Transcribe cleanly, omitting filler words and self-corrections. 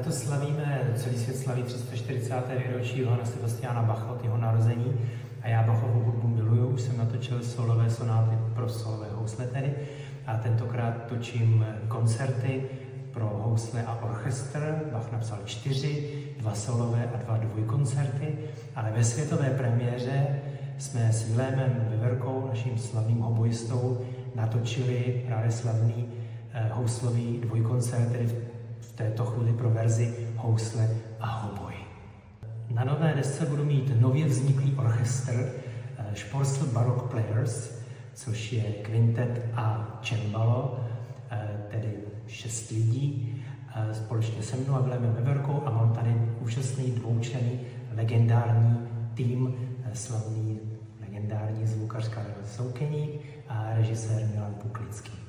Letos slavíme, celý svět slaví 340. výročí Johanna Sebastiana Bacha od jeho narození a já Bachovu hudbu miluju, už jsem natočil solové sonáty pro solové housle tedy a tentokrát točím koncerty pro housle a orchestr. Bach napsal 4, 2 solové a 2 dvojkoncerty, ale ve světové premiéře jsme s Vilémem Veverkou, naším slavným hoboistou, natočili právě slavný houslový dvojkoncert, tedy v této chvíli pro verzi housle a hoboj. Na nové desce budu mít nově vzniklý orchestr Šporsl Baroque Players, což je kvintet a cembalo, tedy 6 lidí, společně se mnou a Vilémem Veverkou, a mám tady úžasný dvoučlenný legendární tým, slavný legendární zvukař Karel Soukeník a režisér Milan Puklický.